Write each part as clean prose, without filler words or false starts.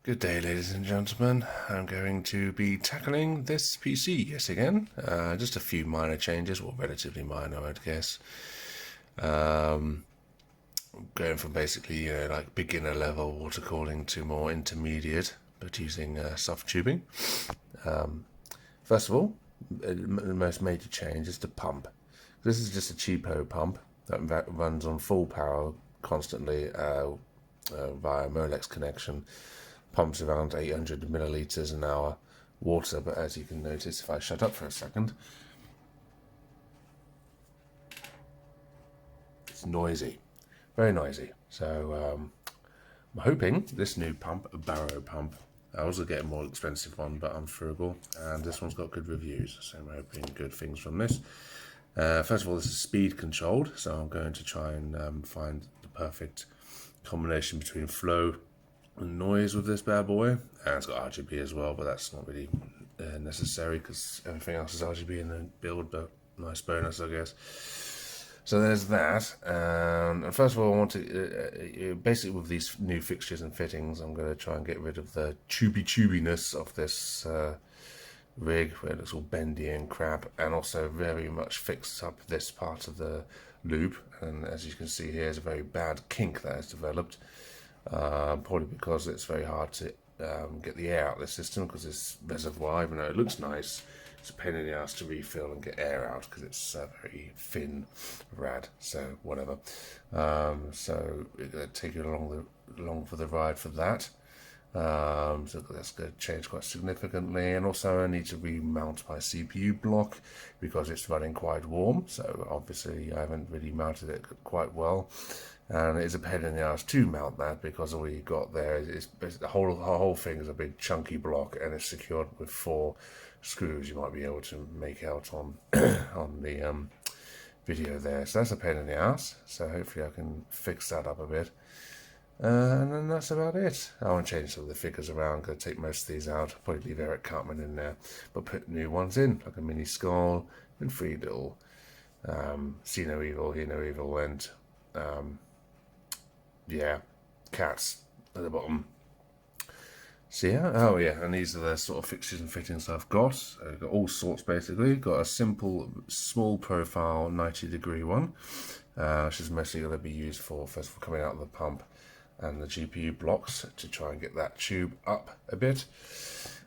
Good day, ladies and gentlemen. I'm going to be tackling this PC yet again. Just a few minor changes, well, relatively minor, I'd guess. Going from basically, like beginner level water cooling to more intermediate, but using soft tubing. First of all, the most major change is the pump. This is just a cheapo pump that runs on full power constantly via Molex connection. Pumps around 800 milliliters an hour water, but as you can notice, if I shut up for a second, it's noisy, very noisy. So I'm hoping this new pump, a Barrow pump, I was going to get a more expensive one, but I'm frugal, and this one's got good reviews, so I'm hoping good things from this. First of all, this is speed controlled, so I'm going to try and find the perfect combination between flow and noise with this bad boy. And it's got RGB as well, but that's not really necessary because everything else is RGB in the build, but nice bonus, I guess. So there's that. And first of all, I want to basically with these new fixtures and fittings, I'm going to try and get rid of the chubiness of this rig where it looks all bendy and crap, and also very much fix up this part of the loop. And as you can see here, there's a very bad kink that has developed. Probably because it's very hard to get the air out of the system, because this reservoir, even though it looks nice, it's a pain in the ass to refill and get air out because it's very thin rad. So whatever. So we're going to take you along for the ride for that. So that's going to change quite significantly, and also I need to remount my CPU block because it's running quite warm. So obviously I haven't really mounted it quite well. And it's a pain in the ass to mount that because all you got there is the whole thing is a big chunky block, and it's secured with 4 screws. You might be able to make out on on the video there. So that's a pain in the ass. So hopefully I can fix that up a bit. And then that's about it. I want to change some of the figures around. I'm going to take most of these out. Probably leave Eric Cartman in there, but put new ones in, like a mini skull and 3 little see no evil, hear no evil, and yeah, cats at the bottom. So yeah, oh yeah, and these are the sort of fixtures and fittings I've got. I've got all sorts basically. Got a simple, small profile 90-degree one, which is mostly going to be used for, first of all, coming out of the pump and the GPU blocks to try and get that tube up a bit.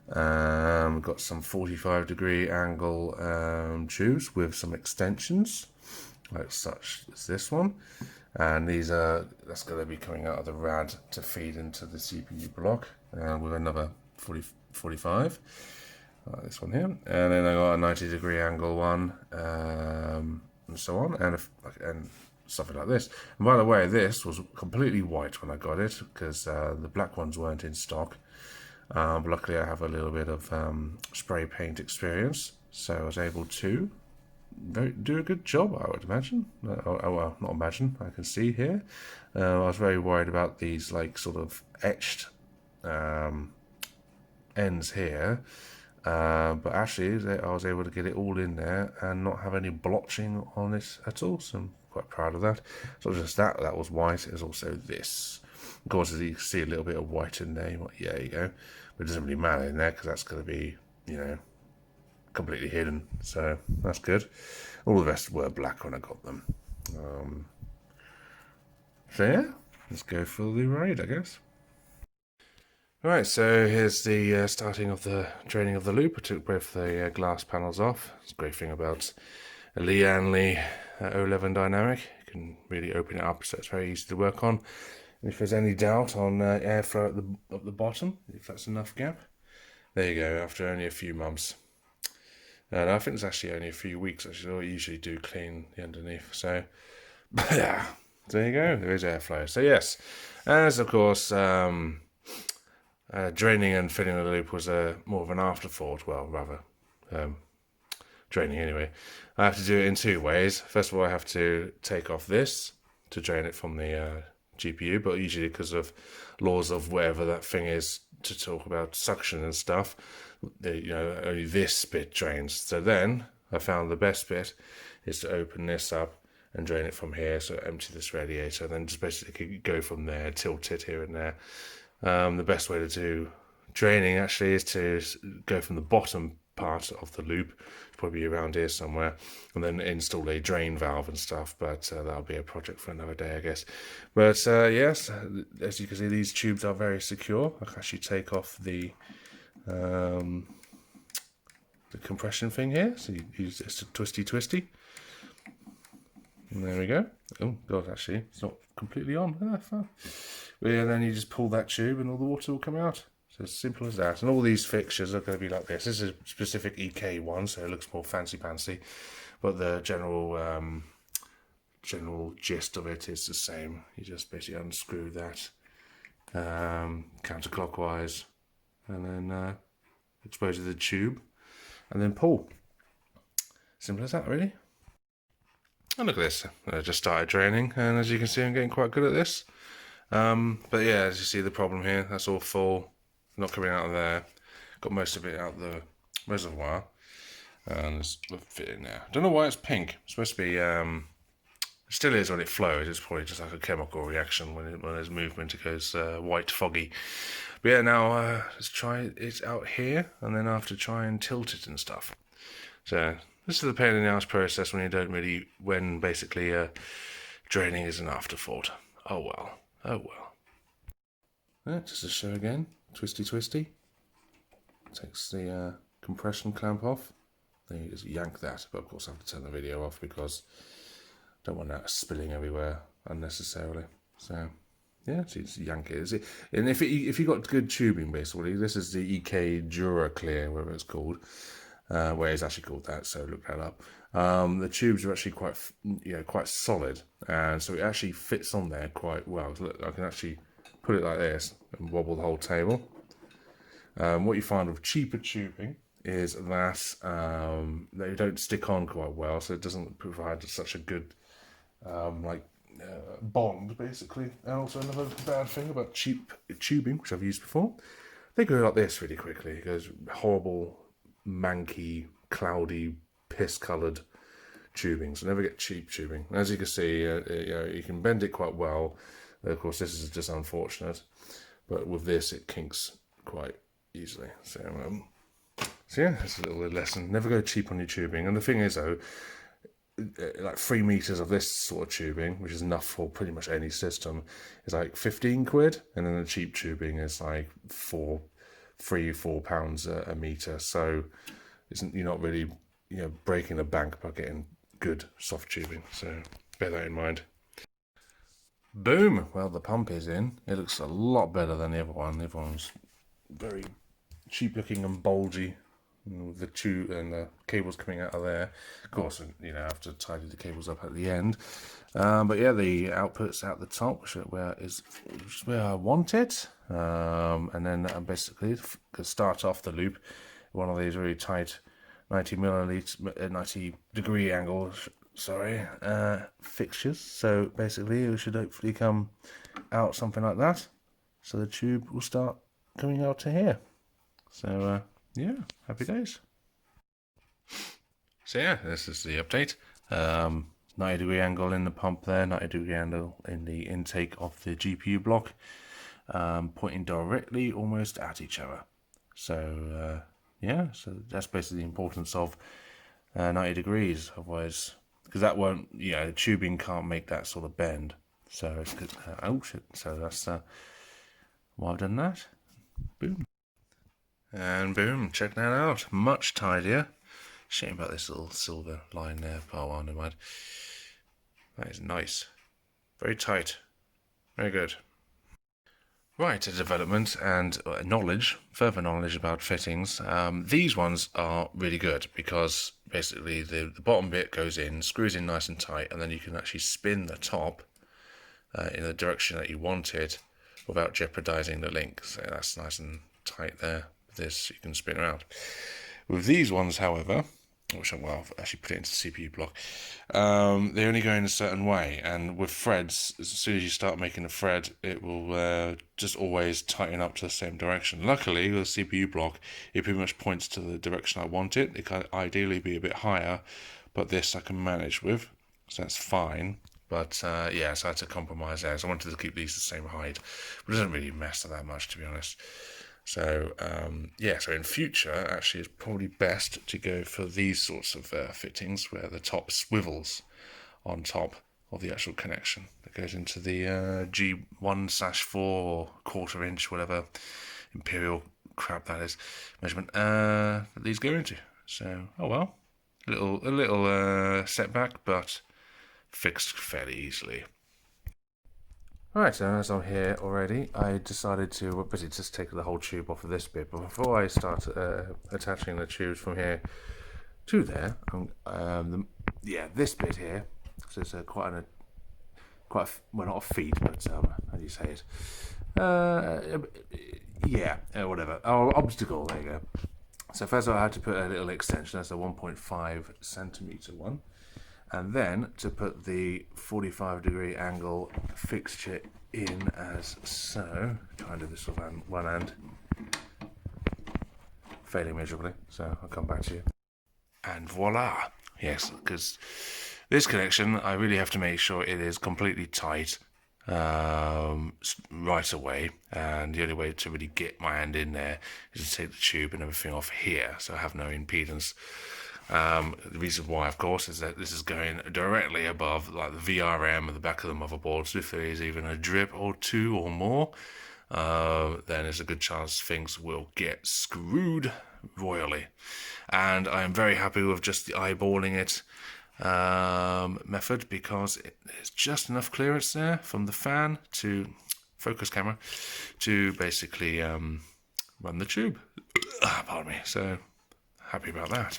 We've got some 45-degree angle tubes with some extensions, like such as this one. And that's going to be coming out of the rad to feed into the CPU block, with another 45, like this one here. And then I got a 90-degree angle one, and so on, and something like this. And by the way, this was completely white when I got it because the black ones weren't in stock. But luckily I have a little bit of spray paint experience, so I was able to do a good job, I would imagine. Well, not imagine, I can see here. I was very worried about these like sort of etched ends here, but actually I was able to get it all in there and not have any blotching on it at all, so I'm quite proud of that. So just that was white. There's also this, of course, as you can see, a little bit of white in there. Yeah, there you go, but it doesn't really matter in there because that's going to be, you know, completely hidden, so that's good. All the rest were black when I got them. So yeah, let's go for the ride, I guess. Alright, so here's the starting of the draining of the loop. I took both the glass panels off. It's a great thing about a Lee O11 dynamic. You can really open it up, so it's very easy to work on. And if there's any doubt on airflow at the bottom, if that's enough gap, there you go, after only a few months. And I think it's actually only a few weeks. Actually, I usually do clean the underneath. So, yeah, there you go. There is airflow. So yes, as of course, draining and filling the loop was more of an afterthought. Well, rather, draining anyway. I have to do it in 2 ways. First of all, I have to take off this to drain it from the GPU, but usually because of laws of whatever that thing is to talk about suction and stuff, you know, only this bit drains. So then I found the best bit is to open this up and drain it from here, so empty this radiator, and then just basically go from there, tilt it here and there, The best way to do draining actually is to go from the bottom part of the loop, probably around here somewhere, and then install a drain valve and stuff, but that'll be a project for another day, I guess. But yes, as you can see, these tubes are very secure. I can actually take off the compression thing here, so you use just a twisty, and there we go. Oh god, actually it's not completely on. Fine. But yeah, then you just pull that tube and all the water will come out. So as simple as that. And all these fixtures are going to be like this. This is a specific EK one, so it looks more fancy, but the general gist of it is the same. You just basically unscrew that counterclockwise, and then expose the tube, and then pull. Simple as that, really. And look at this. I just started draining, and as you can see, I'm getting quite good at this. But yeah, as you see, the problem here, that's all full, not coming out of there. Got most of it out the reservoir, and it's fit in there. Don't know why it's pink. It's supposed to be, it still is when it flows. It's probably just like a chemical reaction. When there's movement, it goes white, foggy. But yeah, now let's try it out here, and then I have to try and tilt it and stuff. So this is the pain in the ass process when basically draining is an afterthought. Oh well. Yeah, just to show again, twisty. Takes the compression clamp off. Then you just yank that, but of course I have to turn the video off because I don't want that spilling everywhere unnecessarily. So yeah, so you just yank it. And if you got good tubing, basically, this is the EK Dura Clear, whatever it's called. Where it's actually called that, so look that up. The tubes are actually quite solid, and so it actually fits on there quite well. Look, I can actually put it like this and wobble the whole table. What you find with cheaper tubing is that they don't stick on quite well, so it doesn't provide such a good bond, basically. And also another bad thing about cheap tubing, which I've used before, they go like this really quickly. It goes horrible, manky, cloudy, piss-coloured tubing. So never get cheap tubing. As you can see, you can bend it quite well. Of course, this is just unfortunate, but with this, it kinks quite easily. So yeah, that's a little lesson. Never go cheap on your tubing. And the thing is, though, like 3 meters of this sort of tubing, which is enough for pretty much any system, is like 15 quid, and then the cheap tubing is like £4 a meter. So you're not really breaking the bank by getting good soft tubing. So bear that in mind. Boom! Well, the pump is in. It looks a lot better than the other one. The other one's very cheap looking and bulgy, with the tube and the cables coming out of there. Of course, I have to tidy the cables up at the end. But yeah, the output's out the top, which is where I want it. And then basically to start off the loop, one of these really tight 90 degree angle fixtures. So basically it should hopefully come out something like that. So the tube will start coming out to here. So yeah, happy days. So yeah, this is the update. 90 degree angle in the pump there, 90 degree angle in the intake of the GPU block, pointing directly almost at each other. So yeah, so that's basically the importance of 90 degrees, otherwise, because that won't, the tubing can't make that sort of bend. So it's good. Oh shit! So that's why I've done that. Boom. And boom, check that out. Much tidier. Shame about this little silver line there. Oh, well, never mind. That is nice. Very tight. Very good. Right, a development and further knowledge about fittings. These ones are really good because basically the bottom bit goes in, screws in nice and tight, and then you can actually spin the top in the direction that you want it without jeopardizing the link. So that's nice and tight there. With this, you can spin around. With these ones, however, I've actually put it into the CPU block, they only go in a certain way, and with threads, as soon as you start making a thread, it will just always tighten up to the same direction. Luckily, with the CPU block, it pretty much points to the direction I want it. It can ideally be a bit higher, but this I can manage with, so that's fine. But yeah, so I had to compromise there. So I wanted to keep these the same height, but it doesn't really mess that much, to be honest. So yeah, so in future, actually, it's probably best to go for these sorts of fittings where the top swivels on top of the actual connection that goes into the G1/4 or 1/4 inch, whatever imperial crap that is, measurement that these go into. So, oh well, a little setback, but fixed fairly easily. Alright, so as I'm here already, I decided to basically just take the whole tube off of this bit, but before I start attaching the tubes from here to there, this bit here, so it's quite a well, not a feed, but how do you say it? Whatever. Oh, obstacle. There you go. So first of all, I had to put a little extension. That's a 1.5 centimeter one, and then to put the 45-degree angle fixture in as so. Try and do this with one hand, failing miserably. So I'll come back to you. And voila! Yes, because this connection, I really have to make sure it is completely tight right away, and the only way to really get my hand in there is to take the tube and everything off here, so I have no impedance. The reason why, of course, is that this is going directly above like the VRM at the back of the motherboard, so if there is even a drip or two or more, then there's a good chance things will get screwed royally. And I am very happy with just the eyeballing it method, because there's just enough clearance there from the fan to focus camera to basically run the tube. Pardon me. So happy about that.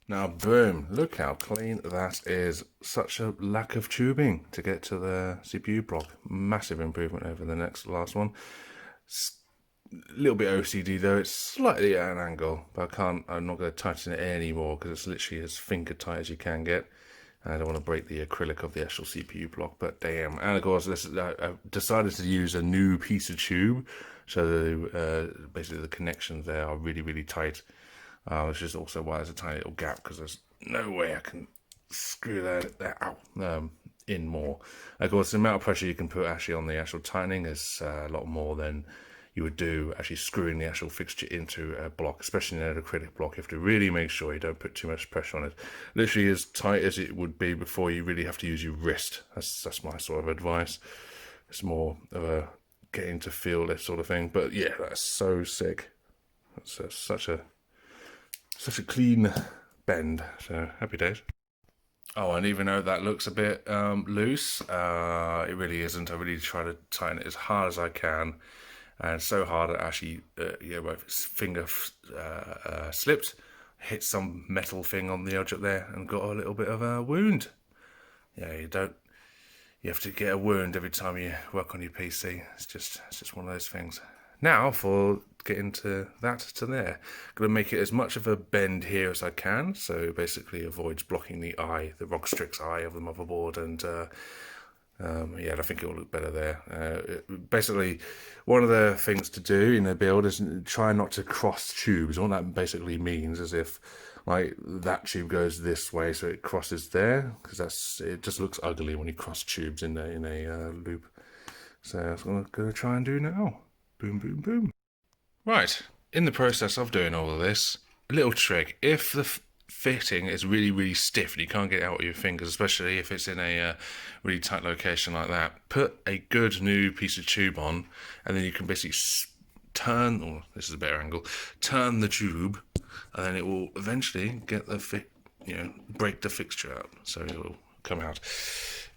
Now, boom, look how clean that is. Such a lack of tubing to get to the CPU block. Massive improvement over the last one. A little bit OCD though, it's slightly at an angle, but I'm not going to tighten it anymore because it's literally as finger tight as you can get. I don't want to break the acrylic of the actual CPU block, but damn. And of course, I decided to use a new piece of tube, so basically the connections there are really, really tight. Which is also why there's a tiny little gap, because there's no way I can screw that in more. Of course, the amount of pressure you can put actually on the actual tightening is a lot more than you would do actually screwing the actual fixture into a block, especially in an acrylic block. You have to really make sure you don't put too much pressure on it. Literally as tight as it would be before you really have to use your wrist. That's my sort of advice. It's more of a getting to feel this sort of thing. But yeah, that's so sick. That's such a clean bend. So happy days. Oh, and even though that looks a bit loose, it really isn't. I really try to tighten it as hard as I can. And so hard that actually, my finger slipped, hit some metal thing on the edge up there, and got a little bit of a wound. Yeah, you have to get a wound every time you work on your PC. It's just one of those things. Now, for getting to there, I'm going to make it as much of a bend here as I can, so basically avoids blocking the Rogstrix eye of the motherboard, and yeah, I think it will look better there. Basically, one of the things to do in a build is try not to cross tubes. What that basically means is if like that tube goes this way, so it crosses there, because it just looks ugly when you cross tubes in a loop. So that's what I'm going to try and do now. Boom, boom, boom. Right, in the process of doing all of this, a little trick. If the fitting is really, really stiff and you can't get it out with your fingers, especially if it's in a really tight location like that, put a good new piece of tube on, and then you can basically turn, or this is a better angle, turn the tube, and then it will eventually get the break the fixture out, so it will come out.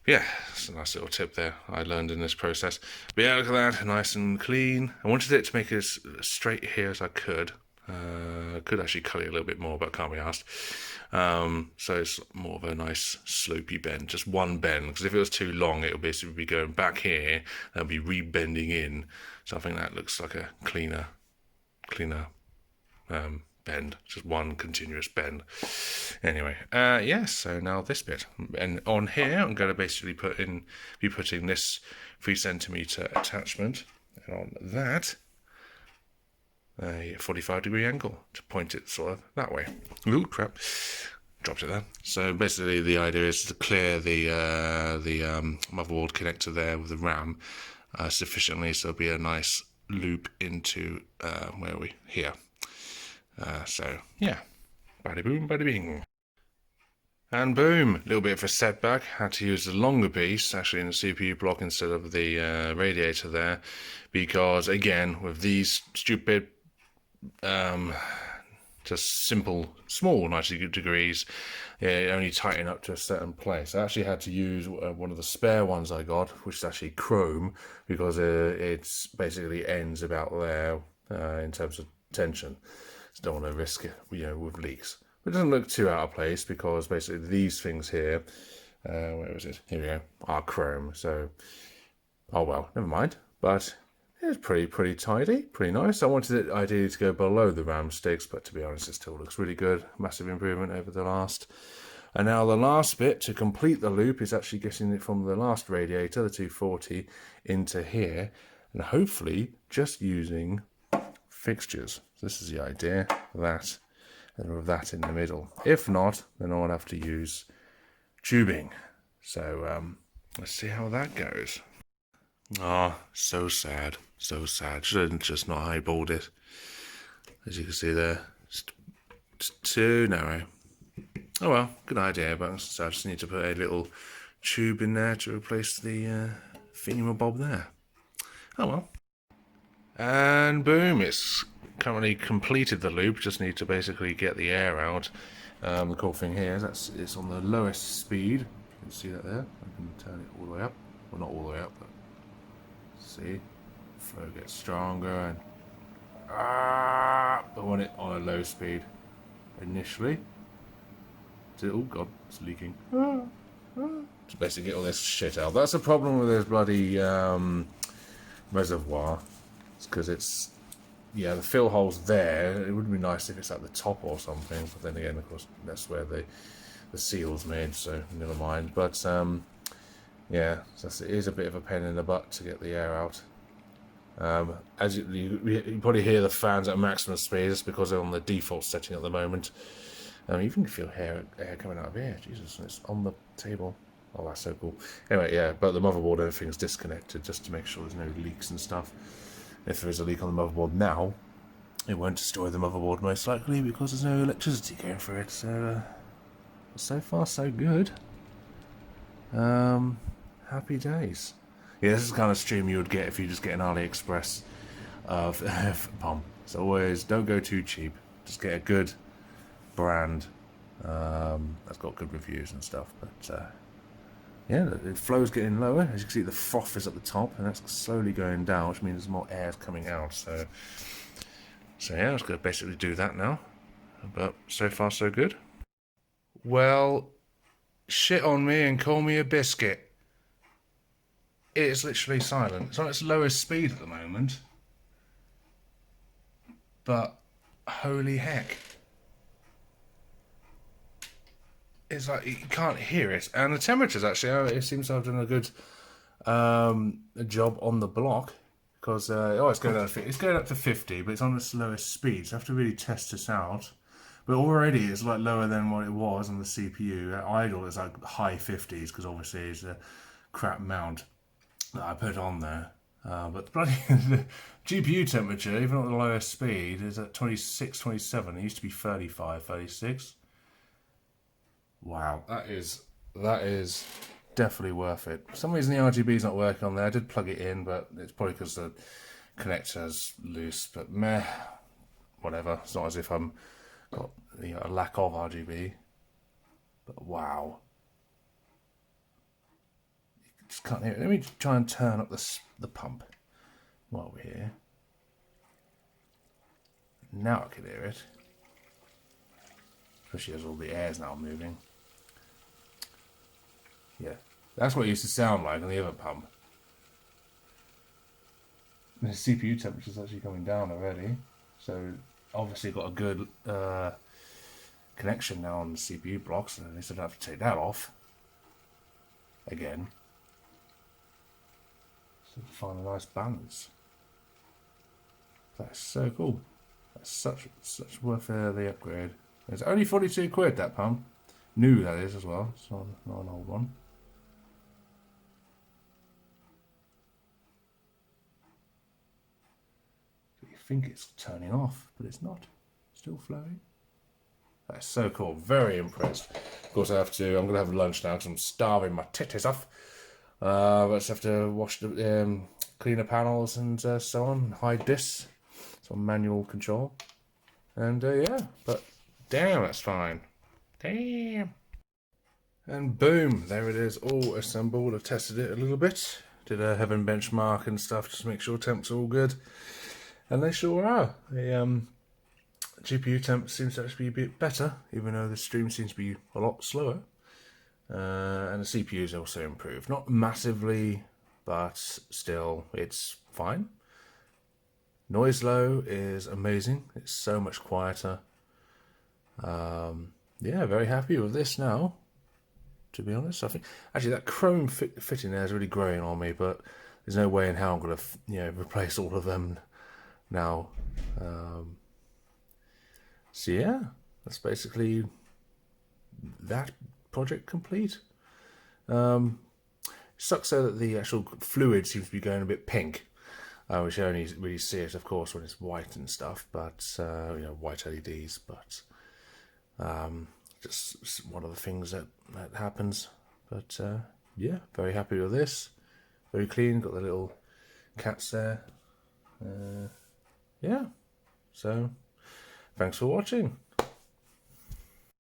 Yeah, it's a nice little tip there I learned in this process. But yeah, look at that, nice and clean. I wanted it to make it as straight here as I could. I could actually cut it a little bit more, but can't be asked. So it's more of a nice slopey bend, just one bend, because if it was too long, it would basically be going back here and be re-bending in. So I think that looks like a cleaner bend, just one continuous bend. Anyway, yes, so now this bit, and on here I'm going to basically be putting this 3 centimeter attachment, and on that a 45-degree angle to point it sort of that way. Ooh, crap. dropped it there. So basically the idea is to clear the motherboard connector there with the RAM sufficiently, so there'll be a nice loop into where are we here. So yeah, bada boom, bada bing. And boom, a little bit of a setback. Had to use the longer piece actually in the CPU block instead of the radiator there, because again with these stupid just simple small 90 degrees, it only tighten up to a certain place. I actually had to use one of the spare ones I got, which is actually chrome, because it's basically ends about there in terms of tension. So don't want to risk it, with leaks. But it doesn't look too out of place, because basically these things here, where is it? Here we go, are chrome. So, oh well, never mind. But it's pretty tidy, pretty nice. I wanted it ideally to go below the RAM sticks, but to be honest, it still looks really good. Massive improvement over the last. And now the last bit to complete the loop is actually getting it from the last radiator, the 240, into here, and hopefully just using fixtures. So this is the idea, that, and with that in the middle. If not, then I'll have to use tubing. So let's see how that goes. Oh, so sad, so sad. Should have just not eyeballed it. As you can see there, just too narrow. Oh well, good idea, but so I just need to put a little tube in there to replace the thingamabob there. Oh well. And boom, it's currently completed the loop. Just need to basically get the air out. The cool thing here is it's on the lowest speed. You can see that there. I can turn it all the way up. Well, not all the way up, but see, flow gets stronger, and I want it on a low speed initially. Oh god, it's leaking. Just basically get all this shit out. That's the problem with this bloody reservoir. It's because it's, the fill hole's there. It would be nice if it's at the top or something, but then again, of course, that's where the seal's made, so never mind. But yeah, so it is a bit of a pain in the butt to get the air out. As you probably hear the fans at maximum speed, just because they're on the default setting at the moment. You can feel air coming out of here. Jesus, it's on the table. Oh, that's so cool. Anyway, yeah, but the motherboard, everything's disconnected just to make sure there's no leaks and stuff. If there is a leak on the motherboard now, it won't destroy the motherboard most likely, because there's no electricity going through it. So far so good. Happy days. Yeah, this is the kind of stream you would get if you just get an AliExpress pump. So always don't go too cheap. Just get a good brand that's got good reviews and stuff. But yeah, the flow's getting lower. As you can see, the froth is at the top, and that's slowly going down, which means there's more air coming out. So yeah, I was going to basically do that now. But so far so good. Well, shit on me and call me a biscuit. It is literally silent. It's on its lowest speed at the moment. But holy heck. It's like you can't hear it. And the temperatures actually, it seems to have done a good job on the block. Because, it's going up to 50, but it's on its lowest speed. So I have to really test this out. But already it's like lower than what it was on the CPU. At idle it's like high 50s, because obviously it's a crap mount that I put on there. But the GPU temperature, even at the lowest speed, is at 26, 27. It used to be 35, 36. Wow, that is definitely worth it. For some reason the RGB's not working on there. I did plug it in, but it's probably because the connector's loose. But meh, whatever. It's not as if I'm got a lack of RGB. But wow. Just can't hear it. Let me try and turn up the pump while we're here. Now I can hear it. Especially as all the air's now moving. Yeah, that's what it used to sound like on the other pump. The CPU temperature's actually coming down already. So obviously got a good connection now on the CPU blocks, and at least I don't have to take that off again. So to find a nice balance. That's so cool. That's such worth the upgrade. It's only 42 quid, that pump. New, that is, as well. It's not an old one. You think it's turning off, but it's not. Still flowing. That's so cool. Very impressed. Of course, I'm going to have lunch now because I'm starving my titties off. I just have to wash the, clean the panels and so on. Hide this. It's on manual control. And yeah, but damn, that's fine. Damn. And boom, there it is, all assembled. I've tested it a little bit. Did a heaven benchmark and stuff just to make sure temps are all good. And they sure are. The GPU temp seems to actually be a bit better, even though the stream seems to be a lot slower. And the CPU is also improved. Not massively, but still, it's fine. Noise low is amazing. It's so much quieter. Yeah, very happy with this now, to be honest. I think actually that chrome fitting there is really growing on me, but there's no way in how I'm going to replace all of them now. So yeah, that's basically that project complete. Sucks though that the actual fluid seems to be going a bit pink, which you only really see it, of course, when it's white and stuff. But white LEDs. But just one of the things that happens. But yeah, very happy with this. Very clean. Got the little cats there. Yeah. So thanks for watching.